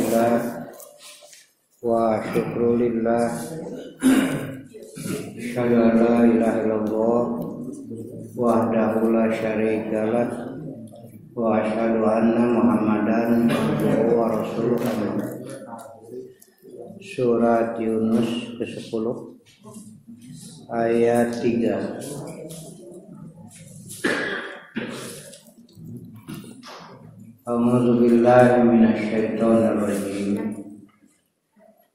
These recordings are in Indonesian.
Alhamdulillah wa syukrulillah asyhadu an la ilaha illallah wahdahu la syarikalah wa asyhadu anna Muhammadan abduhu wa rasuluh. Surat Yunus ke-10 ayat 3. A'udzu billahi minasyaitonir rajim.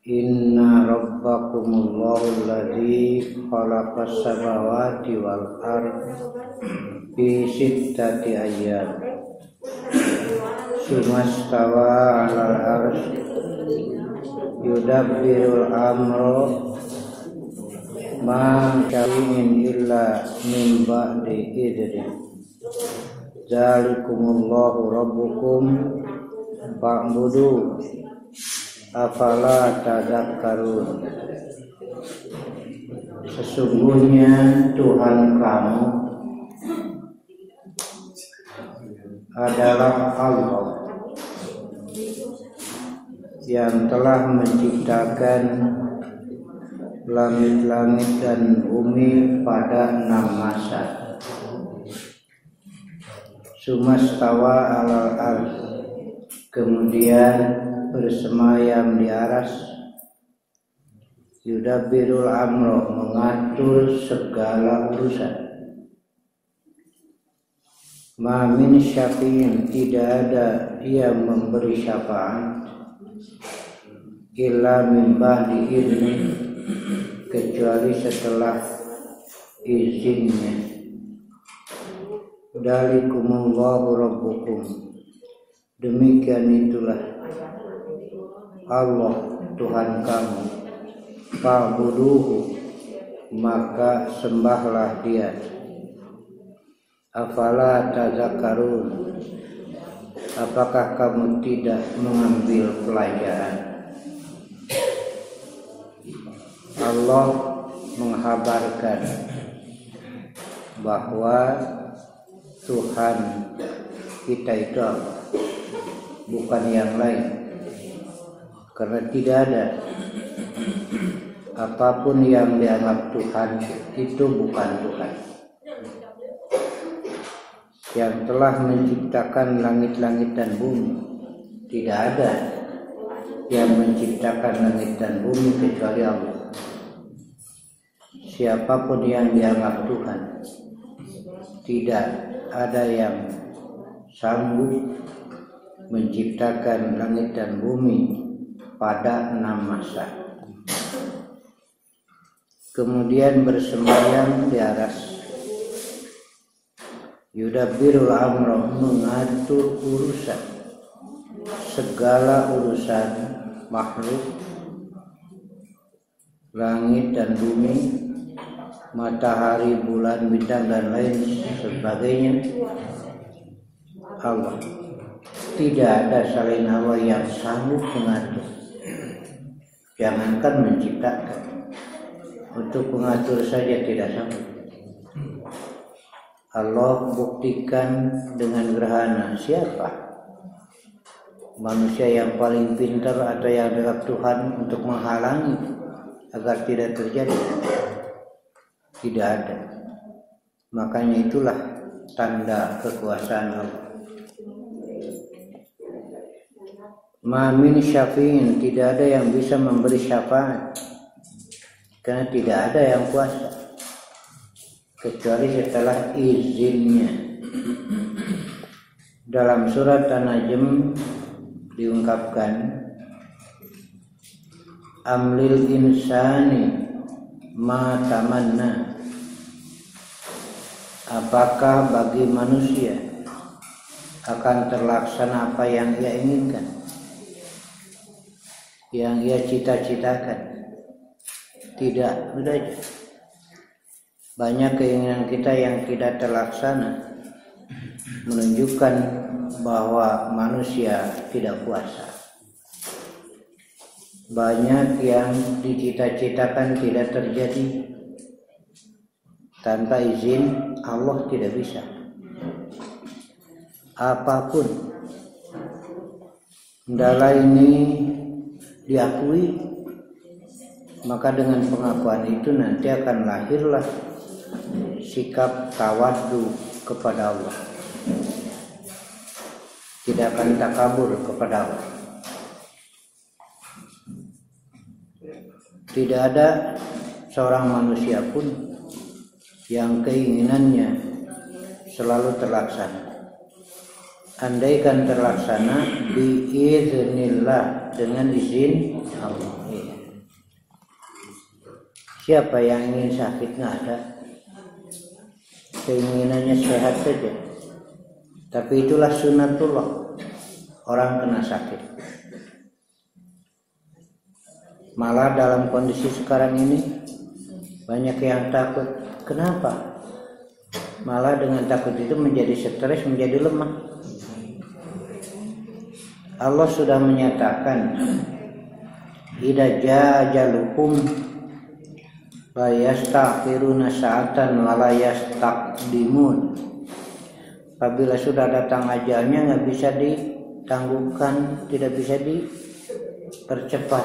Inna rabbakumullahu alladzi khalaqas samawati wal ardha fi sittati ayyam sumastawa 'alal arsy yudabbirul amra ma syai'in illa min ba'di idrin. Zalikumullahu rabbukum fa'budu afala tadzakkarun. Sesungguhnya Tuhan kamu adalah Allah yang telah menciptakan langit-langit dan bumi pada 6 masa. Sumastawa 'alal arsy, kemudian bersemayam di aras. Yudabbirul amro, mengatur segala urusan. Ma min syafi'in, tidak ada yang memberi syafaat illa min ba'di idzni, kecuali setelah izinnya. Dzalikumullahu rabbukum, demikian itulah Allah Tuhan kamu. Fa'buduhu, maka sembahlah Dia. Afala tadzakkarun, apakah kamu tidak mengambil pelajaran? Allah menghabarkan bahwa Tuhan kita itu Allah, bukan yang lain. Karena tidak ada apapun yang dianggap Tuhan itu bukan Tuhan. Yang telah menciptakan langit-langit dan bumi, tidak ada yang menciptakan langit dan bumi kecuali Allah. Siapapun yang dianggap Tuhan, tidak ada yang sanggup menciptakan langit dan bumi pada 6 masa. Kemudian bersemayam di aras. Yudabbirul amra, mengatur urusan, segala urusan makhluk, langit dan bumi, matahari, bulan, bintang dan lain sebagainya. Allah, tidak ada selain Allah yang sanggup mengatur, jangankan menciptakan, untuk mengatur saja tidak sanggup. Allah buktikan dengan gerhana. Siapa manusia yang paling pintar atau yang dekat Tuhan untuk menghalangi agar tidak terjadi? Tidak ada. Makanya itulah tanda kekuasaan Allah. Ma min syafi'in, tidak ada yang bisa memberi syafaat, karena tidak ada yang kuasa kecuali setelah izinnya. Dalam surat An-Najm diungkapkan, amlil insani ma tamanna, apakah bagi manusia akan terlaksana apa yang ia inginkan, yang ia cita-citakan? Tidak, sudah aja. Banyak keinginan kita yang tidak terlaksana, menunjukkan bahwa manusia tidak kuasa. Banyak yang dicita-citakan tidak terjadi, tanpa izin Allah tidak bisa. Apapun hendaklah ini diakui, maka dengan pengakuan itu nanti akan lahirlah sikap tawadhu kepada Allah, tidak akan takabur kepada Allah. Tidak ada seorang manusia pun yang keinginannya selalu terlaksana. Andaikan terlaksana biiznillah, dengan izin Allah. Siapa yang ingin sakit? Nggak ada. Keinginannya sehat saja. Tapi itulah sunatullah, orang kena sakit. Malah dalam kondisi sekarang ini banyak yang takut. Kenapa? Malah dengan takut itu menjadi stres, menjadi lemah. Allah sudah menyatakan, idza jaa ajaluhum la yastaghfiruna sa'atan wa la yastaqdimun. Apabila sudah datang ajalnya, nggak bisa ditangguhkan, tidak bisa dipercepat,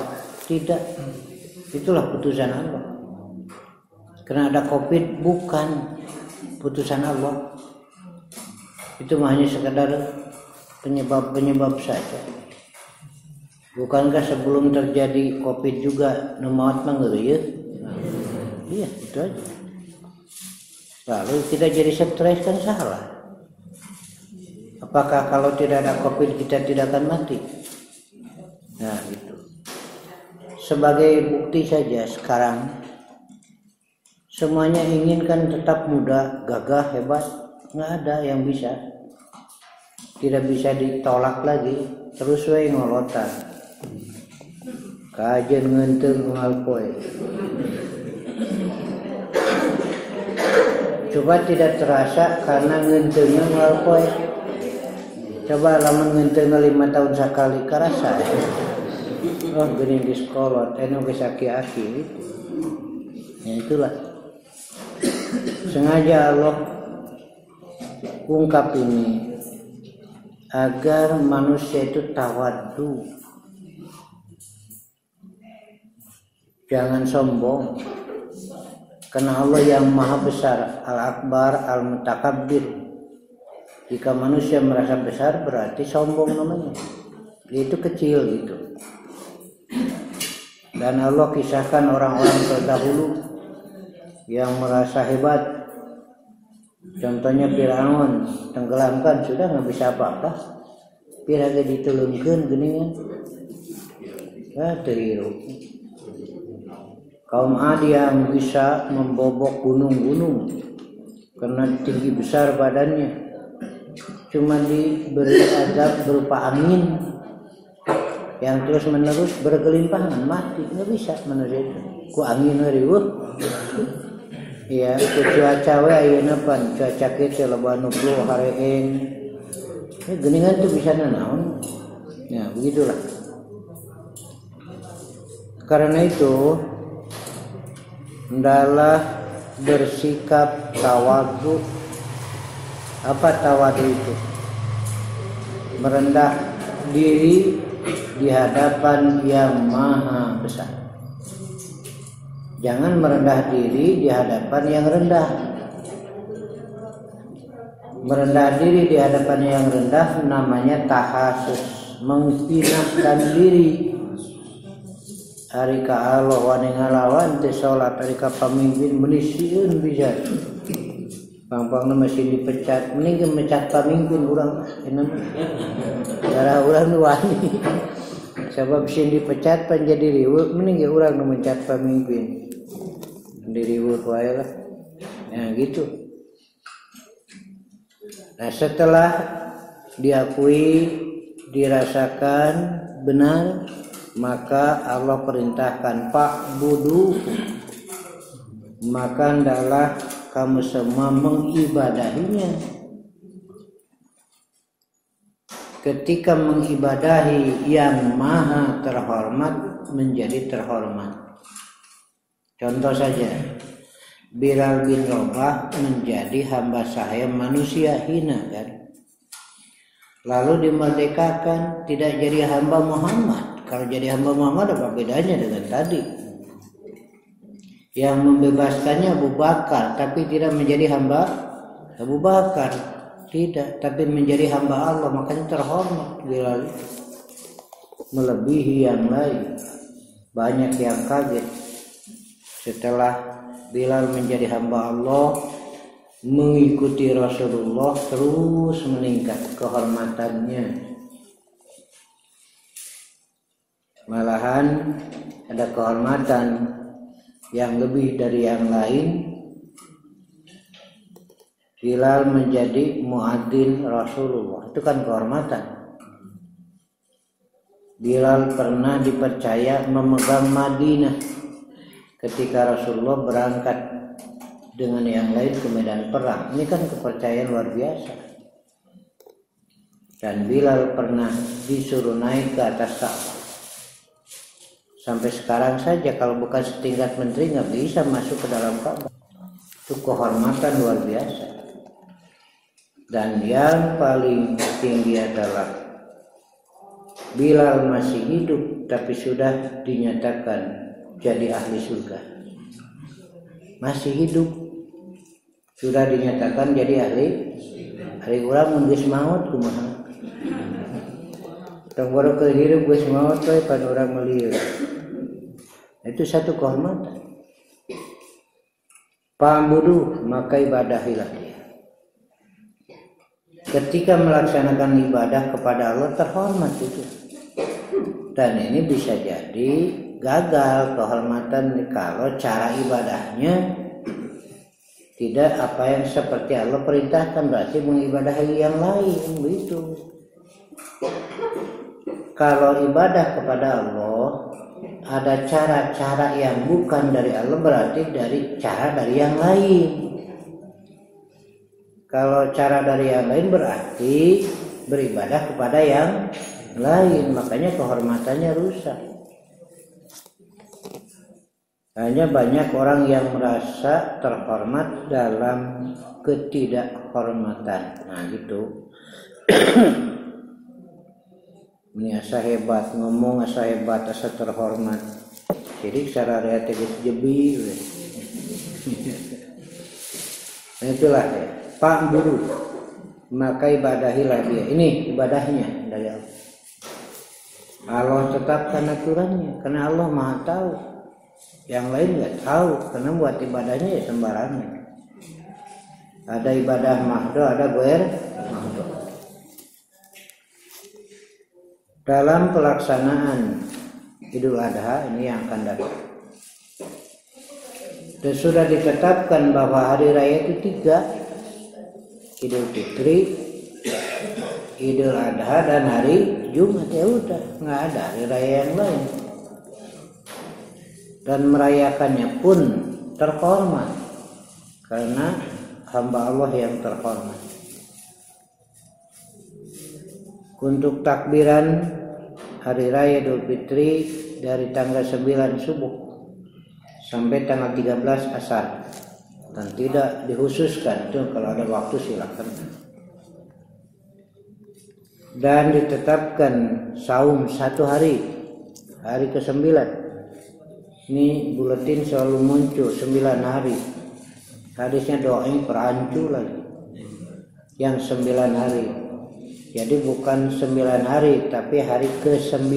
tidak. Itulah putusan Allah. Karena ada COVID bukan putusan Allah, itu hanya sekadar penyebab saja. Bukankah sebelum terjadi COVID juga nemaat ya? Iya, itu aja. Lalu kita jadi stres kan salah. Apakah kalau tidak ada COVID kita tidak akan mati? Nah, itu. Sebagai bukti saja sekarang semuanya inginkan tetap muda, gagah, hebat. Nggak ada yang bisa. Tidak bisa ditolak lagi, terus we ngolotan. Kajen ngenteung ngalpoe. Coba tidak terasa karena ngenteungna ngalpoe. Coba lamun ngenteungna 5 tahun sakali karasa. Oh, geuning di sekolot, eno geus aki-aki gitu. Ya itulah. Sengaja Allah ungkap ini agar manusia itu tawadhu, jangan sombong, karena Allah yang maha besar, al-akbar, al-mutakabbir. Jika manusia merasa besar berarti sombong namanya, itu kecil gitu. Dan Allah kisahkan orang-orang terdahulu yang merasa hebat. Contohnya Firaun, tenggelamkan sudah nggak bisa apa-apa. Piraga ditulungkeun geuningan. Teriru. Kaum Ad yang bisa membobok gunung-gunung karena tinggi besar badannya, cuma diberi azab berupa angin yang terus menerus bergelimpangan, mati nggak bisa manusia itu. Ku angin riweuh. Ya, cuaca we ayeuna pan cuaca kieu loba nu flu hareeng. Geuningan tuh bisa naon. Ya, begitulah. Karena itu hendaklah bersikap tawadhu. Apa tawadhu itu? Merendah diri di hadapan yang maha besar. Jangan merendah diri di hadapan yang rendah. Merendah diri di hadapan yang rendah namanya tahasus, menghinakan diri. Ari ka Allah wani ngalawan teh salat, ari ka pamimpin menisieun bisa. Pang-pangna mesin dipecat, mending mecat pamimpin urang enak. Cara urang nu wani. Sebab mesin dipecat pan jadi riweuh, mending urang nu mencat pamimpin. Diriweuh wae lah. Nah gitu. Nah setelah diakui, dirasakan benar, maka Allah perintahkan fa'budu, maka hendaklah kamu semua mengibadahinya. Ketika mengibadahi yang maha terhormat menjadi terhormat. Contoh saja, Bilal bin Rabah menjadi hamba sahaya manusia hina kan. lalu dimerdekakan, tidak jadi hamba Muhammad. Kalau jadi hamba Muhammad apa bedanya dengan tadi? Yang membebaskannya Abu Bakar, tapi tidak menjadi hamba Abu Bakar, tidak, tapi menjadi hamba Allah, makanya terhormat Bilal, melebihi yang lain. Banyak yang kaget setelah Bilal menjadi hamba Allah, mengikuti Rasulullah, terus meningkat kehormatannya. Malahan ada kehormatan yang lebih dari yang lain. Bilal menjadi muadzin Rasulullah, itu kan kehormatan. Bilal pernah dipercaya memegang Madinah ketika Rasulullah berangkat dengan yang lain ke medan perang. Ini kan kepercayaan luar biasa. Dan Bilal pernah disuruh naik ke atas Ka'bah. Sampai sekarang saja kalau bukan setingkat menteri nggak bisa masuk ke dalam Ka'bah. Itu kehormatan luar biasa. Dan yang paling tinggi adalah Bilal masih hidup tapi sudah dinyatakan jadi ahli surga. Masih hidup sudah dinyatakan jadi ahli urang mun geus maot kumaha. Tong baru kehirup geus maot we pan urang melieur. Itu satu kehormatan. Pambudu maka ibadahilah dia. Ketika melaksanakan ibadah kepada Allah terhormat itu. Dan ini bisa jadi gagal kehormatan kalau cara ibadahnya tidak apa yang seperti Allah perintahkan, berarti mengibadahi yang lain begitu. Kalau ibadah kepada Allah ada cara-cara yang bukan dari Allah, berarti dari cara dari yang lain. Kalau cara dari yang lain berarti beribadah kepada yang lain, makanya kehormatannya rusak. Hanya banyak orang yang merasa terhormat dalam ketidakhormatan. Nah gitu. Ini asa hebat, ngomong asa hebat, asa terhormat. Jadi cara reatif jebi. Nah itulah ya. Pak Guru, maka ibadahilah dia. Ini ibadahnya dari Allah. Allah tetapkan aturannya karena Allah Maha tahu. Yang lain nggak tahu karena buat ibadahnya ya sembarangan. Ada ibadah mahdo, ada ghair mahdo. Dalam pelaksanaan Idul Adha ini yang akan datang, dan sudah ditetapkan bahwa hari raya itu 3. Idul Fitri, Idul Adha, dan hari Jumat. Ya udah, nggak ada hari raya yang lain. Dan merayakannya pun terhormat karena hamba Allah yang terhormat. Untuk takbiran hari raya Idul Fitri dari tanggal 9 subuh sampai tanggal 13 asar. Dan tidak dikhususkan, itu kalau ada waktu silakan. Dan ditetapkan saum 1 hari, hari ke-9. Ini buletin selalu muncul 9 hari. Hadisnya doain perancu lagi. Yang 9 hari. Jadi bukan 9 hari, tapi hari ke-9.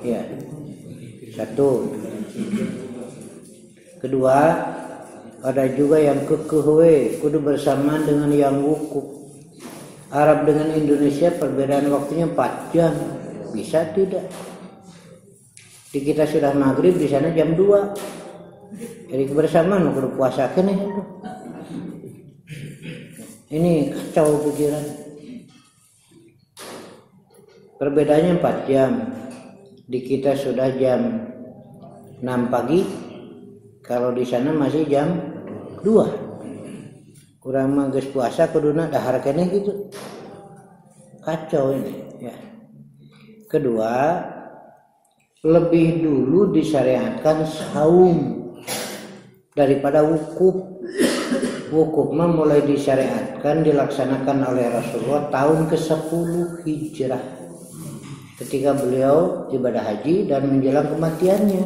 Ya. 1. Kedua, ada juga yang kekehwe, kudu bersamaan dengan yang wukuf. Arab dengan Indonesia perbedaan waktunya 4 jam. Bisa tidak? Di kita sudah maghrib, di sana jam 2. Jadi kebersamaan kudu puasa kene itu. Ini kacau pikiran. Perbedaannya 4 jam. Di kita sudah jam 6 pagi. Kalau di sana masih jam 2. Kurang mah geus puasa kuduna dahar keneh gitu. Kacau ini ya. Kedua, lebih dulu disyariatkan saum daripada wukuf. Wukuf mah mulai disyariatkan dilaksanakan oleh Rasulullah tahun ke-10 Hijrah ketika beliau ibadah haji dan menjelang kematiannya.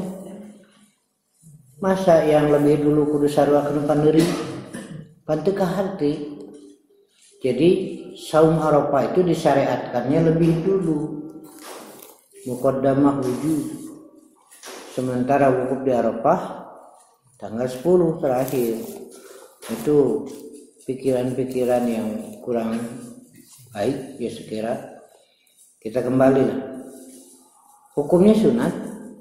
Masa yang lebih dulu kudu sarua paneuring panteu kaharti. Jadi saum Arafah itu disyariatkannya lebih dulu, muqaddamah wujud. Sementara wukuf di Arafah tanggal 10 terakhir. Itu pikiran-pikiran yang kurang baik ya sekira. Kita kembali lah. Hukumnya sunat,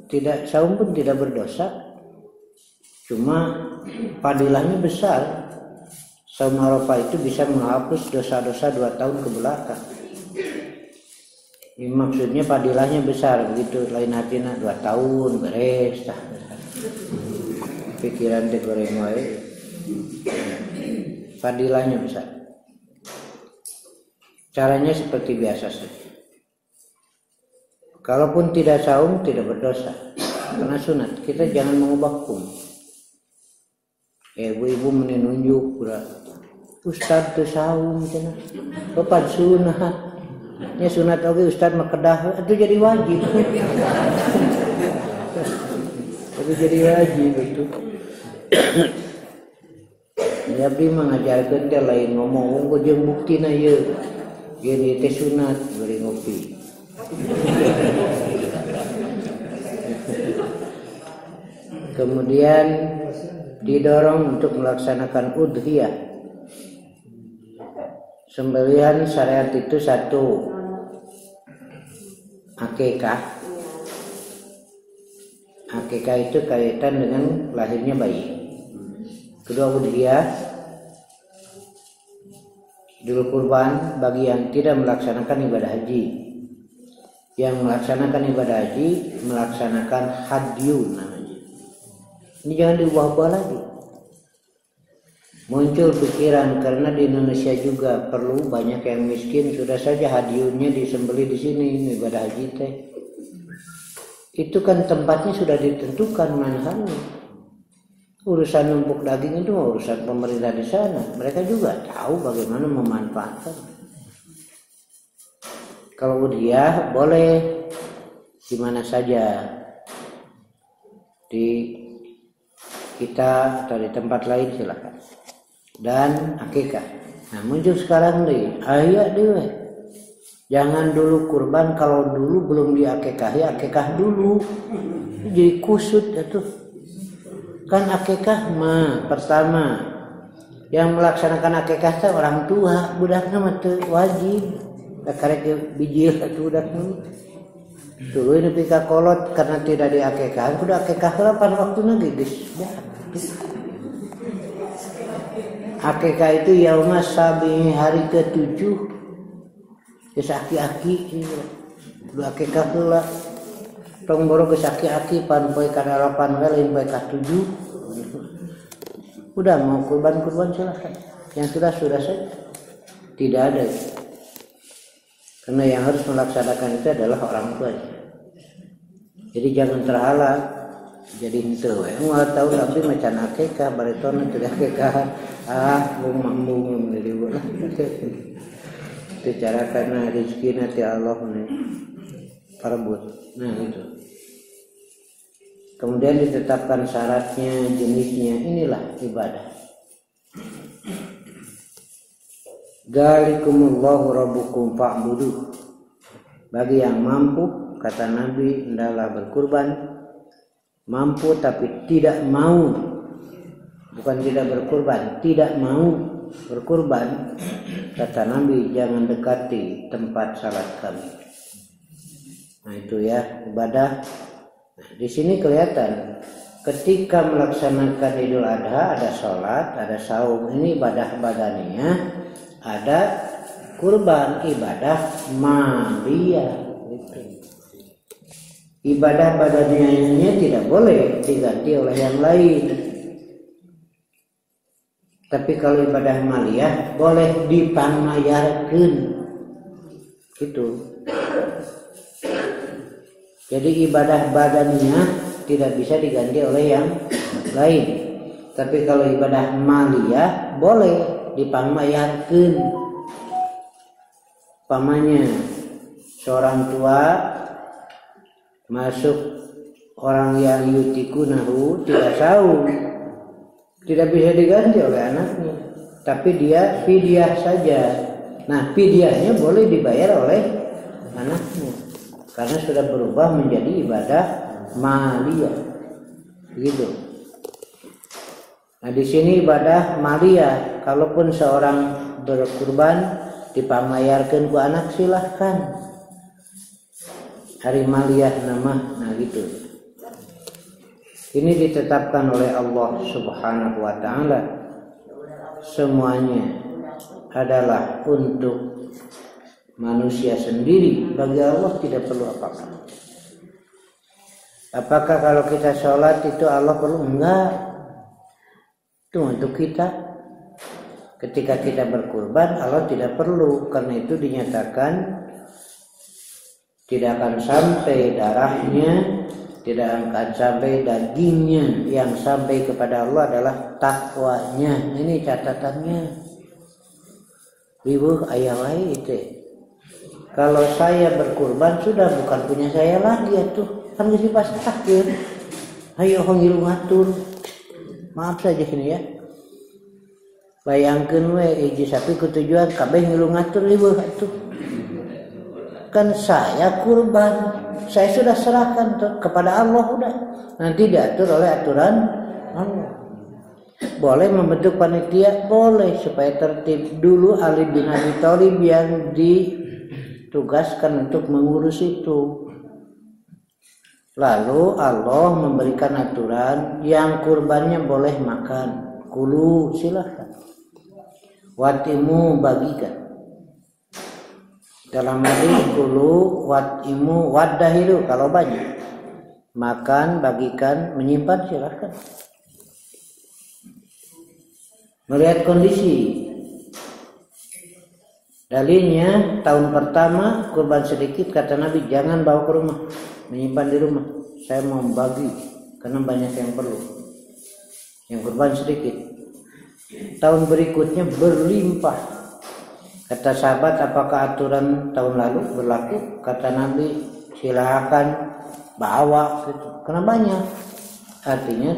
tidak saum pun tidak berdosa. Cuma fadilahnya besar. Saum Arafah itu bisa menghapus dosa-dosa 2 tahun ke belakang. Ini maksudnya fadilahnya besar begitu, lain artinya 2 tahun beres tah. Pikiran teh goreng wae. Fadilahnya besar. Caranya seperti biasa saja. Kalaupun tidak saum tidak berdosa karena sunat. Kita jangan mengubah hukum. Ibu-ibu menunjuk Ustad teu saum cenah. Bapak sunat. Nya sunat oge ustad mah kedah itu jadi wajib. Itu jadi wajib itu. Ya abdi mengajarkeun teh lain ngomong wong jeung buktina ieu. Gini teh sunat bari ngopi. Kemudian didorong untuk melaksanakan udhiyah. Sembelihan syariat itu satu, akikah. Akikah itu kaitan dengan lahirnya bayi. Kedua udhiyah, idul kurban bagi yang tidak melaksanakan ibadah haji. Yang melaksanakan ibadah haji melaksanakan hadyu namanya. Ini jangan diubah-ubah lagi. Muncul pikiran karena di Indonesia juga perlu banyak yang miskin, sudah saja hadyunya disembelih di sini ibadah haji teh. Itu kan tempatnya sudah ditentukan manhannya. Urusan numpuk daging itu urusan pemerintah di sana. Mereka juga tahu bagaimana memanfaatkan. Kalau dia boleh di mana saja, di kita atau di tempat lain silakan. Dan akikah. Nah muncul sekarang nih, ayo deh. Jangan dulu kurban, kalau dulu belum diakikahi, akikah dulu. Jadi kusut itu. Kan akikah mah pertama yang melaksanakan akikah teh orang tua, budakna mah teu wajib. Da karek bijil atuh budakna. Tuluy nepi ka kolot karena tidak diakikah, kudu akikah heula pan waktuna geus. Akikah itu yauma sabi hari ke-7. Geus aki-aki kudu akikah heula. Tong boro geus aki-aki pan poe ka-8 we lain poe ka-7. Udah mau kurban silakan. Yang sudah saja. Tidak ada. Karena yang harus melaksanakan itu adalah orang tua. Jadi jangan terhalang. Jadi henteu we. Moal tahu abdi macan akikah baritona teu akikah. Bung dari bola. Itu cara karena rezekina ti Allah nih. Parebut. Nah itu. Kemudian ditetapkan syaratnya, jenisnya, inilah ibadah. Dzalikumullahu rabbukum fa'buduh. Bagi yang mampu, kata Nabi, hendaklah berkurban. Mampu tapi tidak mau, bukan tidak berkurban, tidak mau berkurban. Kata Nabi, jangan dekati tempat salat kami. Nah itu ya ibadah. Nah, di sini kelihatan ketika melaksanakan Idul Adha ada sholat, ada saum, ini ibadah badannya, ada kurban ibadah maliyah. Gitu. Ibadah badannya tidak boleh diganti oleh yang lain. Tapi kalau ibadah maliyah boleh dipamayarkeun. Gitu. Jadi ibadah badannya tidak bisa diganti oleh yang lain. Tapi kalau ibadah maliyah boleh dipangmayarkeun. Pamannya seorang tua masuk orang yang yutikunahu tidak tahu, tidak bisa diganti oleh anaknya, tapi dia fidyah saja. Nah, fidyahnya boleh dibayar oleh anaknya karena sudah berubah menjadi ibadah maliyah. Begitu. Nah, di sini ibadah maliyah, kalaupun seorang berkurban dipamayarkeun ku anak silahkan. Hari maliyah nama, nah gitu. Ini ditetapkan oleh Allah Subhanahu wa taala. Semuanya adalah untuk manusia sendiri. Bagi Allah tidak perlu apa-apa. Apakah kalau kita sholat itu Allah perlu? Enggak. Itu untuk kita. Ketika kita berkurban Allah tidak perlu. Karena itu dinyatakan tidak akan sampai darahnya, tidak akan sampai dagingnya. Yang sampai kepada Allah adalah takwanya. Ini catatannya. Ribuh ayah wae itu. Kalau saya berkurban sudah bukan punya saya lagi atuh. Kan geus dipasrahkeun. Ayo ngilu ngatur. Maaf saja ini ya. Bayangkeun we hiji sapi ku tujuan kabeh ngilu ngatur ribuh atuh. Kan saya kurban. Saya sudah serahkan kepada Allah udah. Nanti diatur oleh aturan Allah. Boleh membentuk panitia, boleh supaya tertib. Dulu Ali bin Abi Thalib yang ditugaskan untuk mengurus itu. Lalu Allah memberikan aturan yang kurbannya boleh makan. Kulu silahkan. Watimu bagikan. Dalam hadis kulu watimu wadahiru kalau banyak. Makan, bagikan, menyimpan silahkan. Melihat kondisi. Dalilnya tahun pertama kurban sedikit, kata Nabi jangan bawa ke rumah, menyimpan di rumah. Saya mau bagi karena banyak yang perlu. Yang kurban sedikit. Tahun berikutnya berlimpah. Kata sahabat, apakah aturan tahun lalu berlaku? Kata Nabi, silakan bawa gitu. Karena banyak. Artinya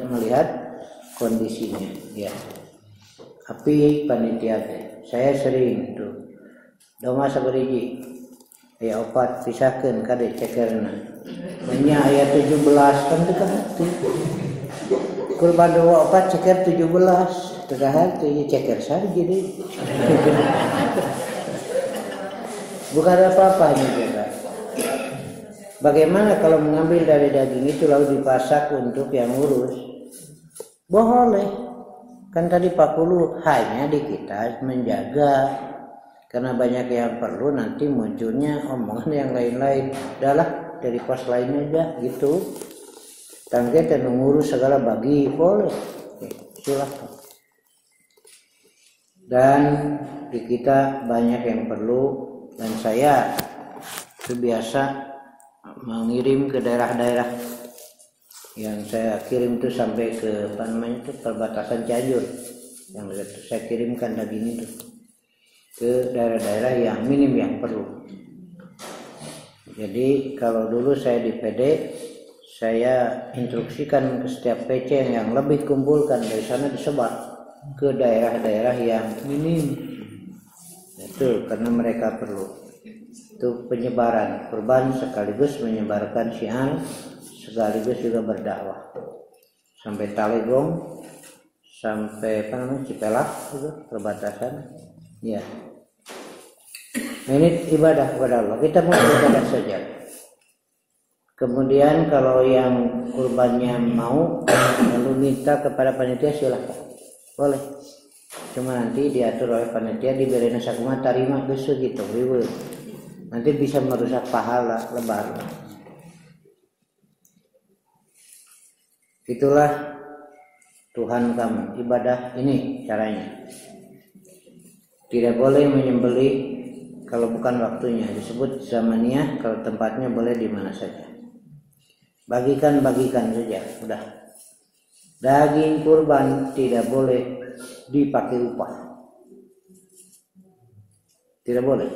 melihat kondisinya, ya. Api panitia saya sering tuh doma sabariji aya opat pisahkeun kade cekerna nya aya 17 kan teu kahati kurban dua opat ceker 17 teu kahati ceker sari jadi bukan apa-apa juga. Bagaimana kalau mengambil dari daging itu lalu dipasak untuk yang urus? Boleh. Kan tadi 40 hanya di kita menjaga. Karena banyak yang perlu nanti munculnya omongan yang lain-lain. Udahlah dari pos lain aja gitu. Tangga dan mengurus segala bagi boleh. Oke, silakan. Dan di kita banyak yang perlu. Dan saya itu biasa mengirim ke daerah-daerah yang saya kirim itu sampai ke apa namanya itu perbatasan Cianjur, yang saya kirimkan daging itu ke daerah-daerah yang minim yang perlu. Jadi kalau dulu saya di PD, saya instruksikan ke setiap PC yang lebih kumpulkan dari sana disebar ke daerah-daerah yang minim. Itu karena mereka perlu. Itu penyebaran kurban sekaligus menyebarkan syiar, sekaligus juga berdakwah sampai Talegong, sampai apa namanya Cipelak itu perbatasan, ya. Nah, ini ibadah kepada Allah. Kita mau beribadah saja. Kemudian kalau yang kurbannya mau lalu minta kepada panitia silahkan, boleh. Cuma nanti diatur oleh panitia diberi nasakuma tarima geus gitu, nanti bisa merusak pahala lebar. Itulah Tuhan kamu, ibadah ini caranya. Tidak boleh menyembelih kalau bukan waktunya, disebut zamaniyah. Kalau tempatnya boleh di mana saja. Bagikan saja, udah. Daging kurban tidak boleh dipakai upah. Tidak boleh.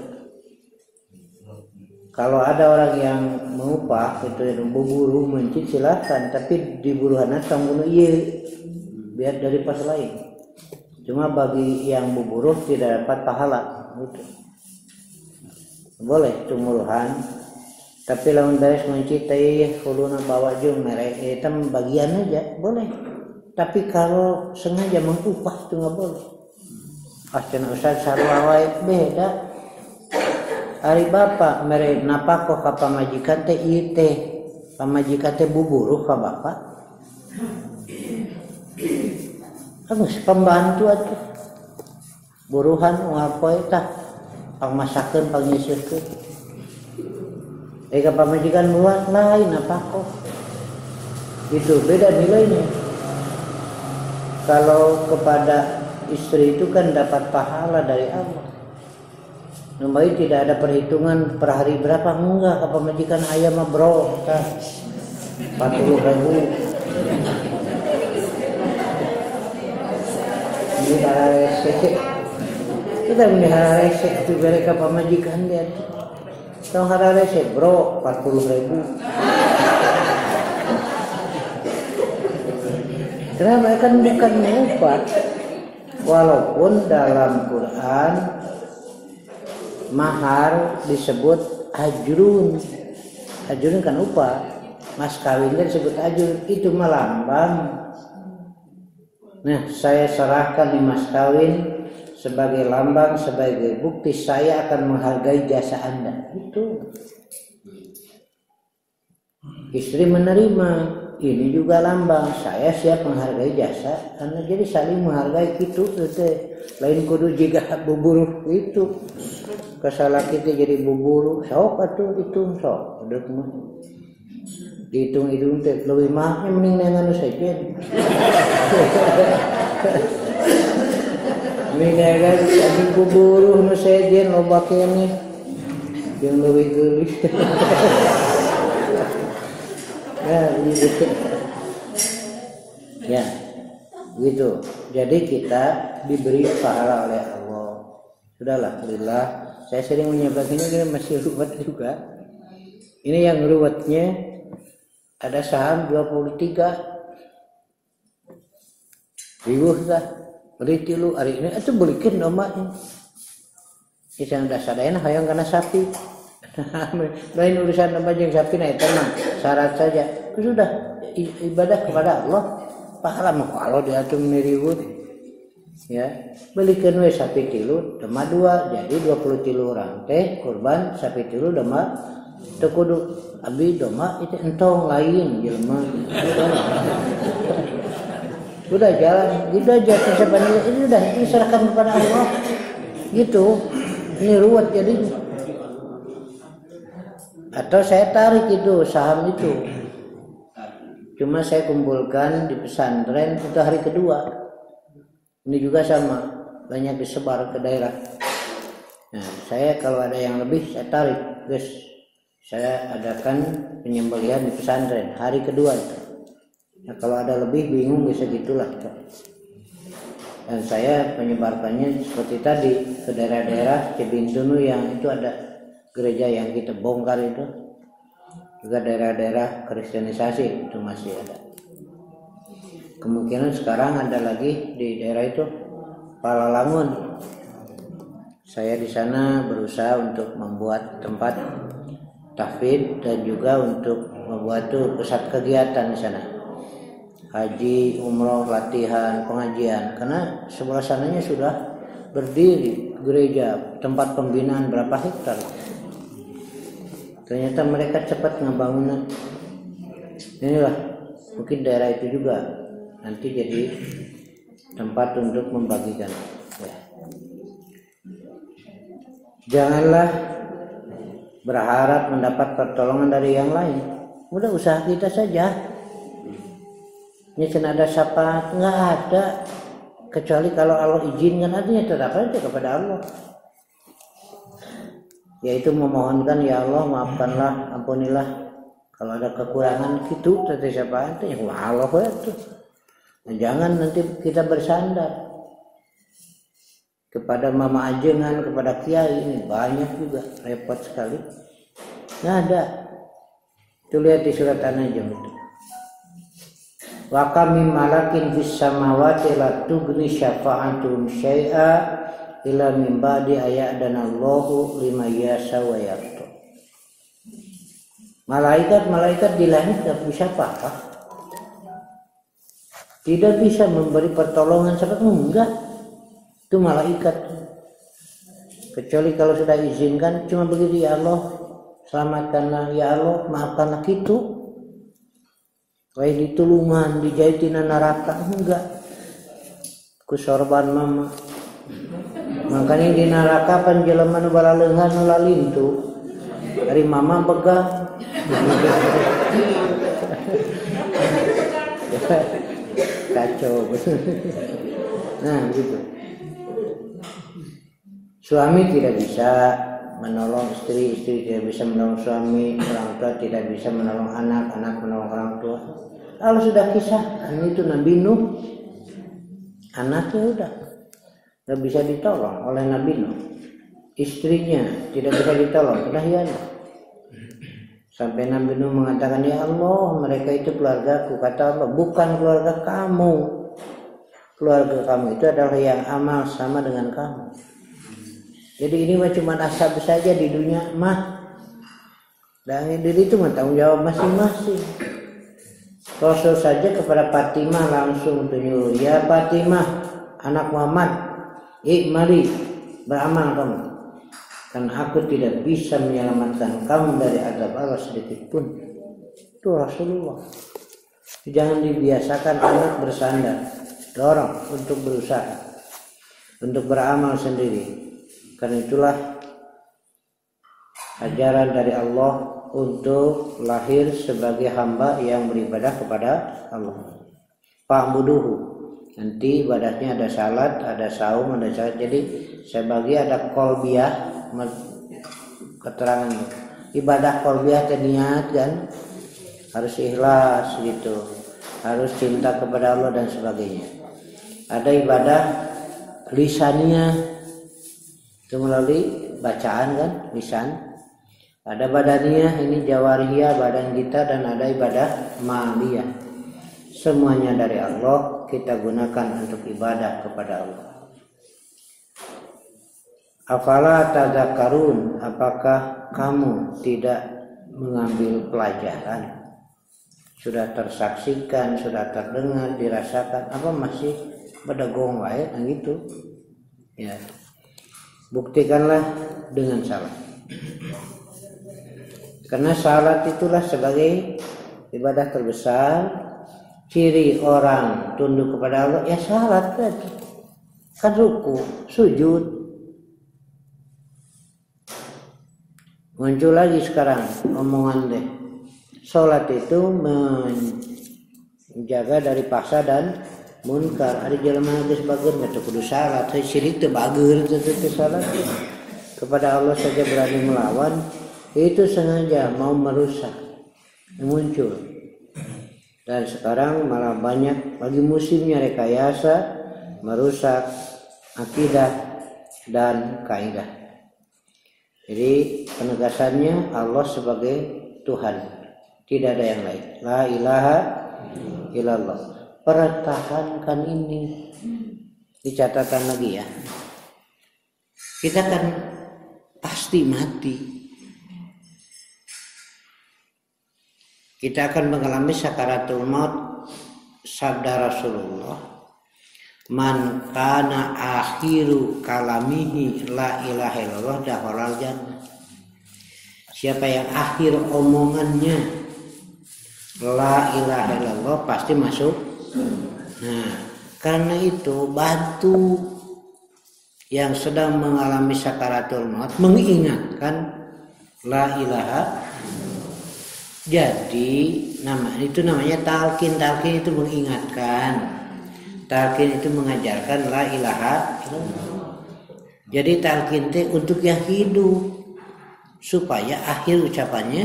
Kalau ada orang yang mengupah itu yang berburu mencit silahkan, tapi di buruhan sang bunuh iya biar dari pas lain. Cuma bagi yang berburu tidak dapat pahala gitu. Boleh tumuruhan, tapi lawan daes mencintai kuluna bawa jum mereka itu bagian aja boleh. Tapi kalau sengaja mengupah itu nggak boleh. Asal Ustaz sarwawai beda. Hari bapak mereka napa kok ka pamajikan teh ieu teh pamajikan teh buburuh ka bapak. Geus pembantu atuh. Buruhan ngapoe tah pangmasakeun pangisieurkeun. Ka pamajikan luar lain apa kok. Gitu beda nilainya. Kalau kepada istri itu kan dapat pahala dari Allah. Namanya tidak ada perhitungan per hari berapa, enggak. Apa majikan ayam mah bro, 40.000. Ini hararese. Kita melihara rese, tapi mereka pemajikan dia. Tahu hararese bro, 40.000. Kenapa kan bukan upah? Walaupun dalam Quran mahar disebut ajrun. Ajrun kan upah. Mas kawin disebut ajrun, itu melambang. Nah, saya serahkan di mas kawin sebagai lambang, sebagai bukti saya akan menghargai jasa Anda. Itu. Istri menerima, ini juga lambang, saya siap menghargai jasa Anda. Jadi saling menghargai gitu. Lain kudu jika buburu itu. Kesalah kita jadi buburu, sok atuh hitung sok, udah mah. Dihitung teh lebih mahal mending nengan saja. Mending nengan jadi buburu nu saja loba keneh. Jeung leuwih geulis. Ya, gitu. Ya, gitu. Jadi kita diberi pahala oleh Allah. Sudahlah, alhamdulillah. Saya sering menyampaikannya, ini masih ruwet juga. Ini yang ruwetnya ada saham 23 ribu lah. Beli tilu hari ini itu belikan domanya. Kisah dasar dayana hayang kana sapi. Lain urusan domba jeung sapi na eta mah syarat saja. Sudah ibadah kepada Allah. Pahala mah kalau diatur meniruut. Ya, belikan we sapi tilu dema 2 jadi 23 orang teh kurban sapi tilu dema teu kudu abdi doma itu entong lain jelema. Udah jalan, udah jatuh sebenarnya ini udah diserahkan kepada Allah. Gitu. Ini ruwet jadi. Atau saya tarik itu saham itu. Cuma saya kumpulkan di pesantren itu hari kedua. Ini juga sama, banyak disebar ke daerah. Nah, saya kalau ada yang lebih saya tarik, guys. Saya adakan penyembelihan di pesantren hari kedua itu. Nah, kalau ada lebih bingung bisa gitulah. Dan saya menyebarkannya seperti tadi ke daerah-daerah Cibintunu yang itu ada gereja yang kita bongkar itu. Juga daerah-daerah kristenisasi itu masih ada. Kemungkinan sekarang ada lagi di daerah itu Palalangun. Saya di sana berusaha untuk membuat tempat tahfidz dan juga untuk membuat tuh pusat kegiatan di sana. Haji, umroh, latihan, pengajian. Karena sebelah sananya sudah berdiri gereja, tempat pembinaan berapa hektar. Ternyata mereka cepat ngebangunan. Inilah mungkin daerah itu juga nanti jadi tempat untuk membagikan. Ya. Janganlah berharap mendapat pertolongan dari yang lain. Udah usaha kita saja. Ini ada syafaat nggak ada, kecuali kalau Allah izinkan artinya tetap aja kepada Allah. Yaitu memohonkan ya Allah maafkanlah, ampunilah kalau ada kekurangan gitu tadi syafaat ya Allah itu. Nah, jangan nanti kita bersandar kepada mama ajengan, kepada kiai, ini banyak juga, repot sekali. Nah, ada. Itu lihat di surat An-Najm itu. Wa kam min malakin fis samawati la tughni syafa'atuhum syai'a illa min ba'di aya'danallahu liman yasha wa yarda. Malaikat di langit tidak bisa apa-apa. Tidak bisa memberi pertolongan seperti enggak. Itu malaikat. Kecuali kalau sudah izinkan cuma begitu, ya Allah selamatkanlah, ya Allah maafkanlah gitu. Kayak ditulungan, dijahitin neraka, enggak. Kusorban mama. Makanya di neraka panjelema nu balaleungan nu lalintu. Dari mama pegang. Kacau. Nah, gitu. Suami tidak bisa menolong istri, istri tidak bisa menolong suami, orang tua tidak bisa menolong anak, anak menolong orang tua. Kalau sudah kisahkan itu Nabi Nuh, anaknya udah nggak bisa ditolong oleh Nabi Nuh, istrinya tidak bisa ditolong, sudah hianat. Sampai Nabi Nuh mengatakan, ya Allah mereka itu keluargaku. Kata Allah, bukan keluarga kamu. Keluarga kamu itu adalah yang amal sama dengan kamu. Jadi ini mah cuma asab saja di dunia mah. Dan diri itu mah tanggung jawab masing-masing. Rasul saja kepada Fatimah langsung menyuruh, ya Fatimah anak Muhammad, mari beramal kamu. Karena aku tidak bisa menyelamatkan kamu dari azab Allah sedikit pun. Itu Rasulullah. Jangan dibiasakan anak bersandar, dorong untuk berusaha, untuk beramal sendiri. Karena itulah ajaran dari Allah untuk lahir sebagai hamba yang beribadah kepada Allah. Fa'buduhu. Nanti ibadahnya ada salat, ada saum, ada zakat. Jadi saya bagi ada qalbiyah, keterangan ibadah qalbiyah dan niat kan harus ikhlas gitu, harus cinta kepada Allah dan sebagainya. Ada ibadah lisaniyah, itu melalui bacaan kan, lisan. Ada badaniyah, ini jawariyah, badan kita, dan ada ibadah maliyah. Semuanya dari Allah, kita gunakan untuk ibadah kepada Allah. Afala tadzakarun, apakah kamu tidak mengambil pelajaran? Sudah tersaksikan, sudah terdengar, dirasakan, apa masih bedegong wae gitu? Ya. Buktikanlah dengan salat. Karena salat itulah sebagai ibadah terbesar. Ciri orang tunduk kepada Allah ya salat tadi. Kan ruku, sujud. Muncul lagi sekarang omongan deh. Salat itu menjaga dari paksa dan munkar. Ada jelema geus bager atuh kudu salat, saya syirik teu bager teu salat. Kepada Allah saja berani melawan, itu sengaja mau merusak. Muncul. Dan sekarang malah banyak lagi musimnya rekayasa merusak akidah dan kaidah. Jadi penegasannya Allah sebagai Tuhan, tidak ada yang lain. La ilaha illallah. Pertahankan ini, dicatatkan lagi ya. Kita kan pasti mati. Kita akan mengalami sakaratul maut. Sabda Rasulullah, man kana akhiru kalamihi la ilaha illallah dakhalal jannah. Siapa yang akhir omongannya la ilaha illallah pasti masuk. Nah, karena itu batu yang sedang mengalami sakaratul maut mengingatkan la ilaha. Jadi itu namanya talqin. Talqin itu mengingatkan. Talqin itu mengajarkan la ilaha illallah. Jadi talqin itu untuk yang hidup supaya akhir ucapannya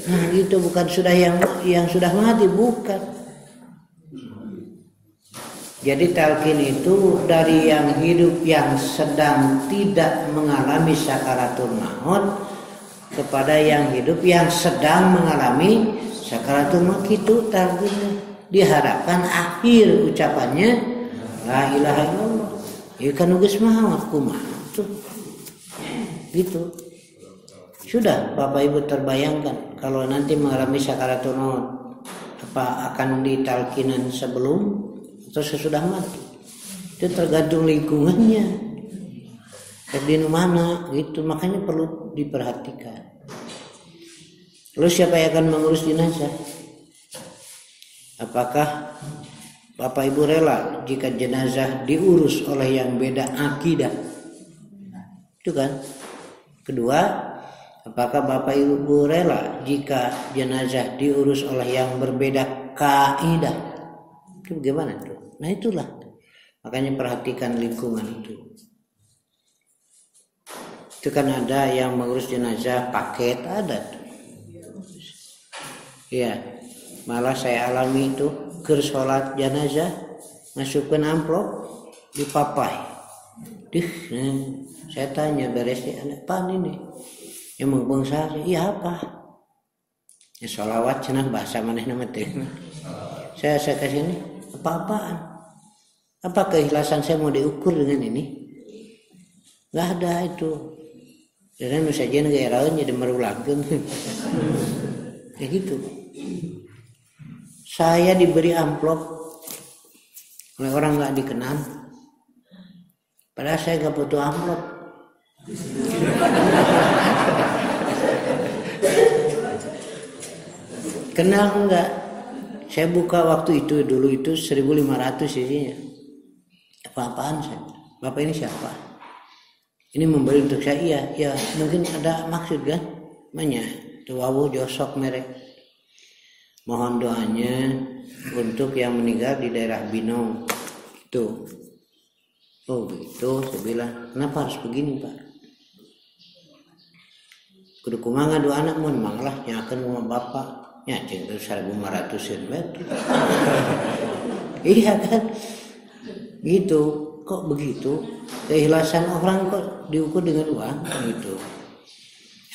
nah itu bukan sudah yang sudah mati, bukan. Jadi talqin itu dari yang hidup yang sedang tidak mengalami sakaratul maut kepada yang hidup yang sedang mengalami sakaratul maut. Itu talqinnya. Diharapkan akhir ucapannya la ilaha illallah. Ya kan geus maot kumaha tuh. Gitu. Sudah Bapak Ibu terbayangkan kalau nanti mengalami sakaratul maut apa akan ditalkinan sebelum atau sesudah mati? Itu tergantung lingkungannya. Di mana gitu, makanya perlu diperhatikan. Lalu siapa yang akan mengurus jenazah? Apakah Bapak Ibu rela jika jenazah diurus oleh yang beda akidah? Itu kan. Kedua, apakah Bapak Ibu rela jika jenazah diurus oleh yang berbeda kaidah? Itu bagaimana tuh? Nah itulah. Makanya perhatikan lingkungan itu. Itu kan ada yang mengurus jenazah paket, ada tuh. Iya. Malah saya alami itu ke sholat jenazah masukkan amplop dipapai. Saya tanya beresnya anak pan ini yang mengbangsa iya apa ya sholawat cenah bahasa maneh nama teh. Saya kasih ini apa-apaan, apa keikhlasan saya mau diukur dengan ini? Nggak ada itu. Jadi saja negara jadi merulangkan kayak gitu. Saya diberi amplop oleh orang nggak dikenal, padahal saya nggak butuh amplop. Kenal enggak? Saya buka waktu itu dulu itu 1.500 isinya. Apa-apaan saya? Bapak ini siapa? Ini memberi untuk saya, ya mungkin ada maksud kan? Banyak. Tuwawu josok merek. Mohon doanya untuk yang meninggal di daerah Binong. Itu. Oh begitu, saya bilang, kenapa harus begini Pak? Kudu kumaha dua anak mun manglah nyakeun rumah bapak. Nya cing 1.500 betul. Iya kan? Gitu. Kok begitu? Keikhlasan orang kok diukur dengan uang gitu.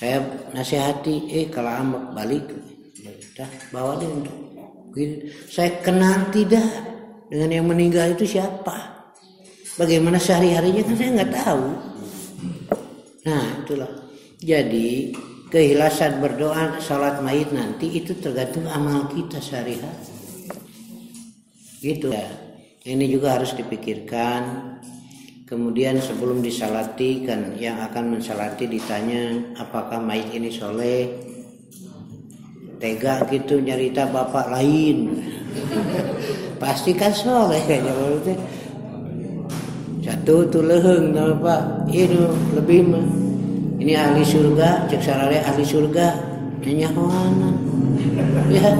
Saya nasihati, kalau ambek balik. Dah bawa dia untuk saya kenal tidak dengan yang meninggal itu siapa, bagaimana sehari-harinya kan saya nggak tahu. Nah itulah, jadi keikhlasan berdoa salat mayit nanti itu tergantung amal kita sehari-hari gitu ya. Ini juga harus dipikirkan. Kemudian sebelum disalati kan yang akan mensalati ditanya apakah mayit ini soleh. Tega gitu nyarita bapak lain. Pasti kan soleh kayaknya menurutnya. Satu tuh leheng Pak, ini lebih mah. Ini ahli surga, cek sarare ahli surga. Nyahoana. Ya.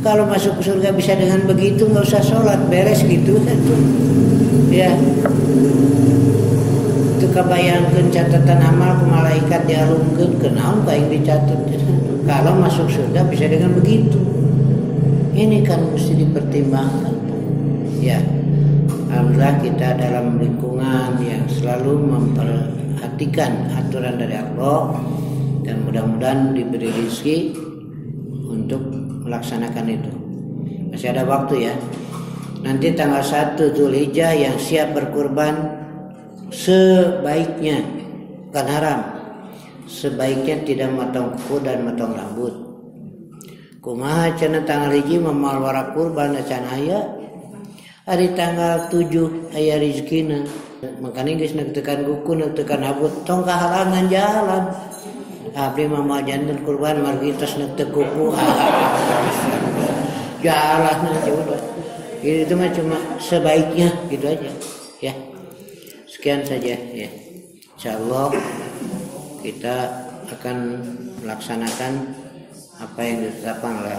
Kalau masuk ke surga bisa dengan begitu, nggak usah sholat, beres gitu kan. Ya. Itu kebayangkeun catatan amal ku malaikat dialungkeun kenaon ka yang dicatat. Kalau masuk surga bisa dengan begitu. Ini kan mesti dipertimbangkan. Ya, alhamdulillah kita dalam lingkungan yang selalu memperhatikan aturan dari Allah dan mudah-mudahan diberi rezeki untuk melaksanakan itu. Masih ada waktu ya. Nanti tanggal 1 Dzulhijjah yang siap berkurban sebaiknya bukan haram. Sebaiknya tidak motong kuku dan motong rambut. Kumaha cenah tanggal 1 memal wara kurban acan aya. Hari tanggal 7 aya rezekina. Makanya geus neuk-tekan kuku, neuk-tekan rambut, tong kahalangan jalan. Abdi mah mau janten kurban margi tos neuk teu kuku. Jalan aja udah. Itu mah cuma sebaiknya gitu aja. Ya. Sekian saja ya. Insyaallah kita akan melaksanakan apa yang ditetapkan oleh